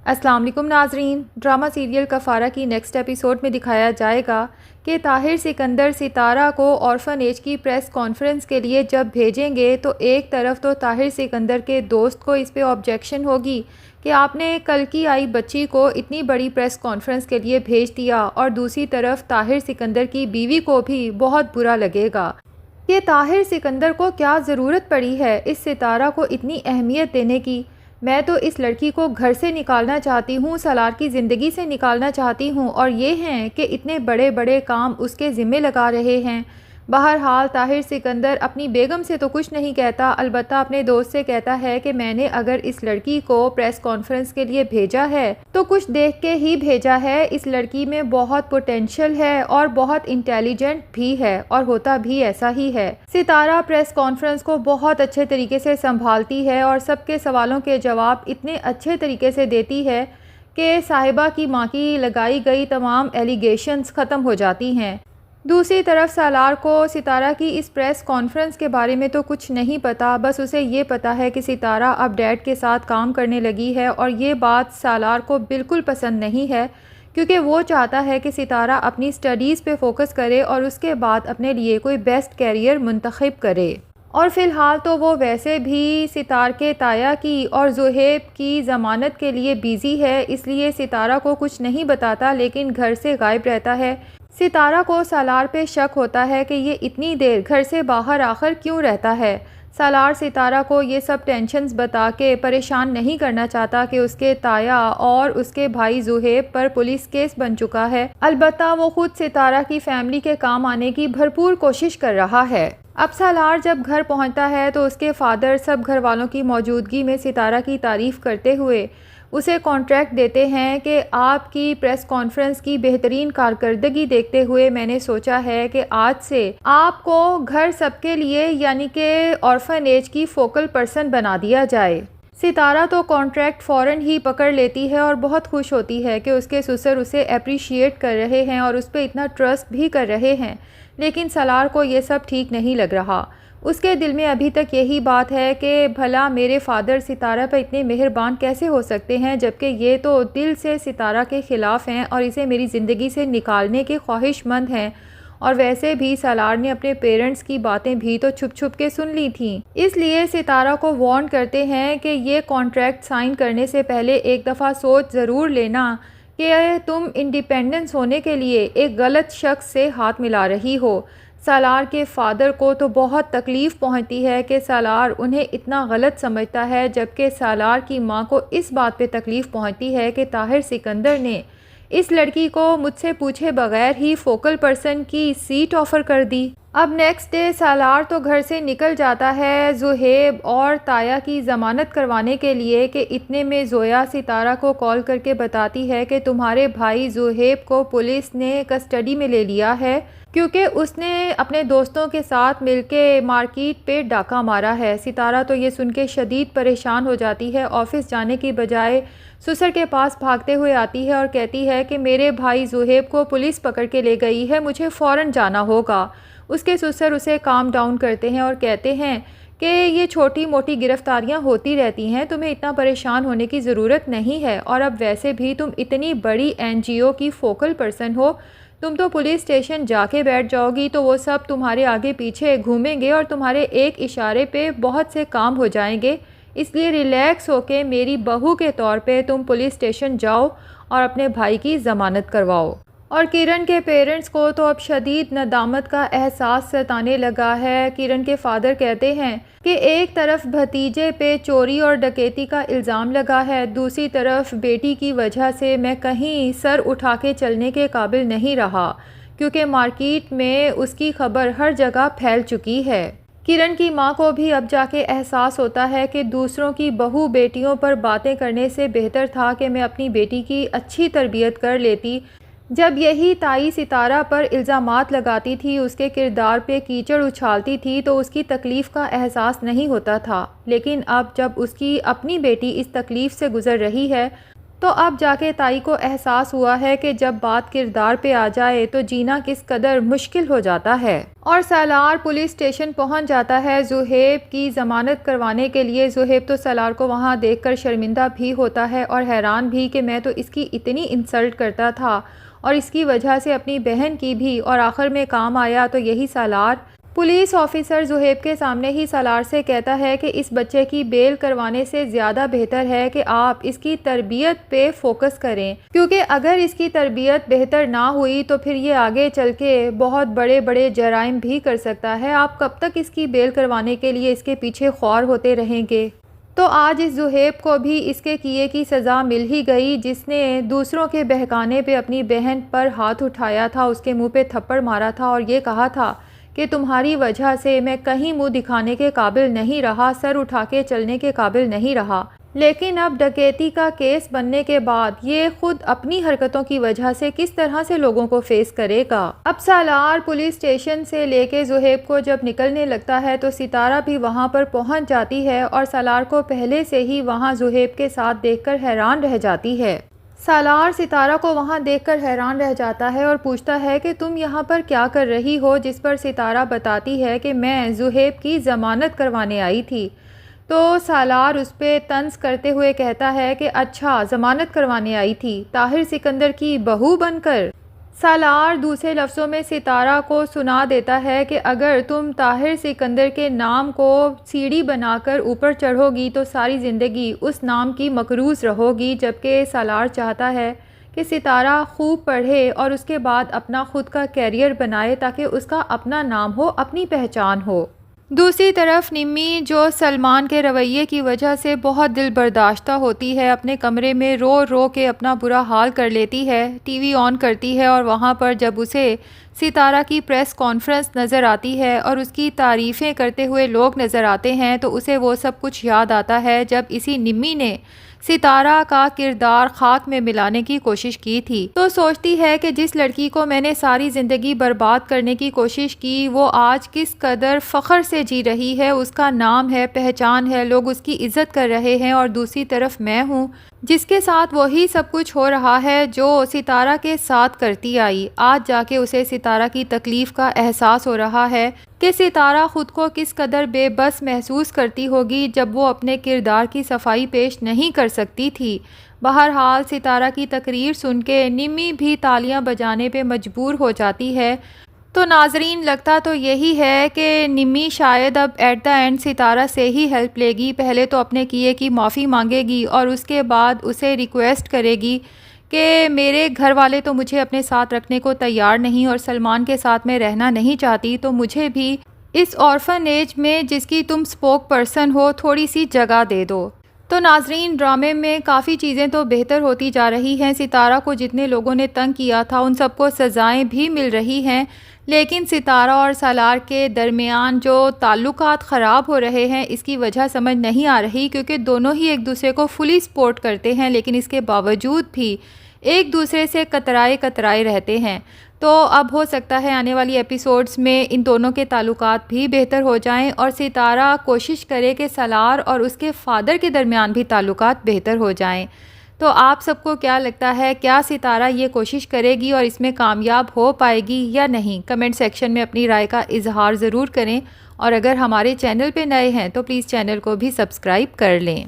अस्सलाम वालेकुम नाजरीन। ड्रामा सीरियल कफ़ारा की नेक्स्ट एपिसोड में दिखाया जाएगा कि ताहिर सिकंदर सितारा को ऑर्फनेज की प्रेस कॉन्फ्रेंस के लिए जब भेजेंगे तो एक तरफ तो ताहिर सिकंदर के दोस्त को इस पे ऑब्जेक्शन होगी कि आपने कल की आई बच्ची को इतनी बड़ी प्रेस कॉन्फ्रेंस के लिए भेज दिया, और दूसरी तरफ ताहिर सिकंदर की बीवी को भी बहुत बुरा लगेगा कि ताहिर सिकंदर को क्या ज़रूरत पड़ी है इस सितारा को इतनी अहमियत देने की। मैं तो इस लड़की को घर से निकालना चाहती हूँ, सलार की ज़िंदगी से निकालना चाहती हूँ, और ये हैं कि इतने बड़े बड़े काम उसके ज़िम्मे लगा रहे हैं। बहरहाल ताहिर सिकंदर अपनी बेगम से तो कुछ नहीं कहता, अलबत्ता अपने दोस्त से कहता है कि मैंने अगर इस लड़की को प्रेस कॉन्फ्रेंस के लिए भेजा है तो कुछ देख के ही भेजा है। इस लड़की में बहुत पोटेंशियल है और बहुत इंटेलिजेंट भी है, और होता भी ऐसा ही है। सितारा प्रेस कॉन्फ्रेंस को बहुत अच्छे तरीके से संभालती है और सबके सवालों के जवाब इतने अच्छे तरीके से देती है कि साहिबा की माँ की लगाई गई तमाम एलिगेशंस ख़त्म हो जाती हैं। दूसरी तरफ सालार को सितारा की इस प्रेस कॉन्फ्रेंस के बारे में तो कुछ नहीं पता, बस उसे ये पता है कि सितारा अब डैड के साथ काम करने लगी है, और ये बात सालार को बिल्कुल पसंद नहीं है क्योंकि वो चाहता है कि सितारा अपनी स्टडीज़ पे फोकस करे और उसके बाद अपने लिए कोई बेस्ट कैरियर मुंतखब करे। और फ़िलहाल तो वो वैसे भी सितार के ताया की और ज़ुहैब की ज़मानत के लिए बिज़ी है, इसलिए सितारा को कुछ नहीं बताता लेकिन घर से गायब रहता है। सितारा को सालार पे शक होता है कि ये इतनी देर घर से बाहर आखिर क्यों रहता है। सालार सितारा को ये सब टेंशन्स बता के परेशान नहीं करना चाहता कि उसके ताया और उसके भाई ज़ुहैब पर पुलिस केस बन चुका है। अलबत्ता वो खुद सितारा की फैमिली के काम आने की भरपूर कोशिश कर रहा है। अब सालार जब घर पहुंचता है तो उसके फादर सब घर वालों की मौजूदगी में सितारा की तारीफ़ करते हुए उसे कॉन्ट्रैक्ट देते हैं कि आपकी प्रेस कॉन्फ्रेंस की बेहतरीन कारकर्दगी देखते हुए मैंने सोचा है कि आज से आपको घर सबके लिए यानी कि ऑर्फनेज की फोकल पर्सन बना दिया जाए। सितारा तो कॉन्ट्रैक्ट फ़ौरन ही पकड़ लेती है और बहुत खुश होती है कि उसके ससुर उसे अप्रिशिएट कर रहे हैं और उस पर इतना ट्रस्ट भी कर रहे हैं, लेकिन सालार को ये सब ठीक नहीं लग रहा। उसके दिल में अभी तक यही बात है कि भला मेरे फादर सितारा पर इतने मेहरबान कैसे हो सकते हैं, जबकि ये तो दिल से सितारा के ख़िलाफ़ हैं और इसे मेरी ज़िंदगी से निकालने के ख्वाहिशमंद हैं। और वैसे भी सालार ने अपने पेरेंट्स की बातें भी तो छुप छुप के सुन ली थीं, इसलिए सितारा को वार्न करते हैं कि ये कॉन्ट्रैक्ट साइन करने से पहले एक दफ़ा सोच ज़रूर लेना कि तुम इंडिपेंडेंस होने के लिए एक गलत शख्स से हाथ मिला रही हो। सालार के फ़ादर को तो बहुत तकलीफ़ पहुंचती है कि सालार उन्हें इतना गलत समझता है, जबकि सालार की माँ को इस बात पे तकलीफ़ पहुंचती है कि ताहिर सिकंदर ने इस लड़की को मुझसे पूछे बगैर ही फोकल पर्सन की सीट ऑफ़र कर दी। अब नेक्स्ट डे सालार तो घर से निकल जाता है ज़ुहैब और ताया की ज़मानत करवाने के लिए कि इतने में ज़ोया सितारा को कॉल करके बताती है कि तुम्हारे भाई ज़ुहैब को पुलिस ने कस्टडी में ले लिया है क्योंकि उसने अपने दोस्तों के साथ मिलके मार्केट पे डाका मारा है। सितारा तो ये सुन के शदीद परेशान हो जाती है, ऑफ़िस जाने की बजाय ससुर के पास भागते हुए आती है और कहती है कि मेरे भाई ज़ुहैब को पुलिस पकड़ के ले गई है, मुझे फ़ौरन जाना होगा। उसके ससुर उसे काम डाउन करते हैं और कहते हैं कि ये छोटी मोटी गिरफ्तारियां होती रहती हैं, तुम्हें इतना परेशान होने की ज़रूरत नहीं है, और अब वैसे भी तुम इतनी बड़ी एनजीओ की फोकल पर्सन हो, तुम तो पुलिस स्टेशन जाके बैठ जाओगी तो वो सब तुम्हारे आगे पीछे घूमेंगे और तुम्हारे एक इशारे पे बहुत से काम हो जाएंगे। इसलिए रिलैक्स होके मेरी बहू के तौर पे तुम पुलिस स्टेशन जाओ और अपने भाई की ज़मानत करवाओ। और किरण के पेरेंट्स को तो अब शदीद नदामत का एहसास सताने लगा है। किरण के फादर कहते हैं कि एक तरफ भतीजे पे चोरी और डकैती का इल्ज़ाम लगा है, दूसरी तरफ बेटी की वजह से मैं कहीं सर उठा के चलने के काबिल नहीं रहा क्योंकि मार्केट में उसकी खबर हर जगह फैल चुकी है। किरण की माँ को भी अब जाके एहसास होता है कि दूसरों की बहू बेटियों पर बातें करने से बेहतर था कि मैं अपनी बेटी की अच्छी तरबियत कर लेती। जब यही ताई सितारा पर इल्ज़ामात लगाती थी, उसके किरदार पे कीचड़ उछालती थी तो उसकी तकलीफ़ का एहसास नहीं होता था, लेकिन अब जब उसकी अपनी बेटी इस तकलीफ़ से गुज़र रही है तो अब जाके ताई को एहसास हुआ है कि जब बात किरदार पे आ जाए तो जीना किस कदर मुश्किल हो जाता है। और सालार पुलिस स्टेशन पहुंच जाता है ज़ुहैब की ज़मानत करवाने के लिए। ज़ुहैब तो सालार को वहां देखकर शर्मिंदा भी होता है और हैरान भी कि मैं तो इसकी इतनी इंसल्ट करता था और इसकी वजह से अपनी बहन की भी, और आखिर में काम आया तो यही सालार। पुलिस ऑफिसर ज़ुहैब के सामने ही सालार से कहता है कि इस बच्चे की बेल करवाने से ज़्यादा बेहतर है कि आप इसकी तरबियत पे फोकस करें, क्योंकि अगर इसकी तरबियत बेहतर ना हुई तो फिर ये आगे चल के बहुत बड़े बड़े जराइम भी कर सकता है। आप कब तक इसकी बेल करवाने के लिए इसके पीछे ख्वार होते रहेंगे। तो आज इस ज़ुहैब को भी इसके किए की सज़ा मिल ही गई। जिसने दूसरों के बहकाने पे अपनी बहन पर हाथ उठाया था, उसके मुंह पे थप्पड़ मारा था और ये कहा था कि तुम्हारी वजह से मैं कहीं मुंह दिखाने के काबिल नहीं रहा, सर उठा के चलने के काबिल नहीं रहा। लेकिन अब डकैती का केस बनने के बाद ये खुद अपनी हरकतों की वजह से किस तरह से लोगों को फेस करेगा। अब सालार पुलिस स्टेशन से लेके ज़ुहैब को जब निकलने लगता है तो सितारा भी वहां पर पहुंच जाती है और सालार को पहले से ही वहां ज़ुहैब के साथ देखकर हैरान रह जाती है। सालार सितारा को वहां देखकर हैरान रह जाता है और पूछता है कि तुम यहाँ पर क्या कर रही हो, जिस पर सितारा बताती है कि मैं ज़ुहैब की ज़मानत करवाने आई थी। तो सालार उस पर तंज करते हुए कहता है कि अच्छा, ज़मानत करवाने आई थी ताहिर सिकंदर की बहू बनकर। सालार दूसरे लफ्ज़ों में सितारा को सुना देता है कि अगर तुम ताहिर सिकंदर के नाम को सीढ़ी बनाकर ऊपर चढ़ोगी तो सारी ज़िंदगी उस नाम की मकरूज़ रहोगी। जबकि सालार चाहता है कि सितारा खूब पढ़े और उसके बाद अपना ख़ुद का कैरियर बनाए ताकि उसका अपना नाम हो, अपनी पहचान हो। दूसरी तरफ निम्मी, जो सलमान के रवैये की वजह से बहुत दिल बर्दाश्ता होती है, अपने कमरे में रो रो के अपना बुरा हाल कर लेती है। टीवी ऑन करती है और वहाँ पर जब उसे सितारा की प्रेस कॉन्फ्रेंस नज़र आती है और उसकी तारीफ़ें करते हुए लोग नज़र आते हैं तो उसे वो सब कुछ याद आता है जब इसी निम्मी ने सितारा का किरदार खाक में मिलाने की कोशिश की थी। तो सोचती है कि जिस लड़की को मैंने सारी ज़िंदगी बर्बाद करने की कोशिश की वो आज किस कदर फ़ख्र से जी रही है, उसका नाम है, पहचान है, लोग उसकी इज़्ज़त कर रहे हैं, और दूसरी तरफ मैं हूँ जिसके साथ वही सब कुछ हो रहा है जो सितारा के साथ करती आई। आज जाके उसे सितारा की तकलीफ़ का एहसास हो रहा है कि सितारा ख़ुद को किस कदर बेबस महसूस करती होगी जब वो अपने किरदार की सफाई पेश नहीं कर सकती थी। बहरहाल सितारा की तकरीर सुन के निम्मी भी तालियां बजाने पे मजबूर हो जाती है। तो नाजरीन, लगता तो यही है कि निम्मी शायद अब एट द एंड सितारा से ही हेल्प लेगी। पहले तो अपने किए की माफ़ी मांगेगी और उसके बाद उसे रिक्वेस्ट करेगी कि मेरे घर वाले तो मुझे अपने साथ रखने को तैयार नहीं और सलमान के साथ मैं रहना नहीं चाहती, तो मुझे भी इस ऑर्फनेज में जिसकी तुम स्पोक पर्सन हो थोड़ी सी जगह दे दो। तो नाजरीन, ड्रामे में काफ़ी चीज़ें तो बेहतर होती जा रही हैं। सितारा को जितने लोगों ने तंग किया था उन सबको सज़ाएं भी मिल रही हैं, लेकिन सितारा और सालार के दरमियान जो ताल्लुकात ख़राब हो रहे हैं इसकी वजह समझ नहीं आ रही, क्योंकि दोनों ही एक दूसरे को फुली सपोर्ट करते हैं लेकिन इसके बावजूद भी एक दूसरे से कतराए कतराए रहते हैं। तो अब हो सकता है आने वाली एपिसोड्स में इन दोनों के ताल्लुकात भी बेहतर हो जाएं और सितारा कोशिश करे कि सालार और उसके फ़ादर के दरमियान भी ताल्लुकात बेहतर हो जाएं। तो आप सबको क्या लगता है, क्या सितारा ये कोशिश करेगी और इसमें कामयाब हो पाएगी या नहीं? कमेंट सेक्शन में अपनी राय का इजहार ज़रूर करें और अगर हमारे चैनल पे नए हैं तो प्लीज़ चैनल को भी सब्सक्राइब कर लें।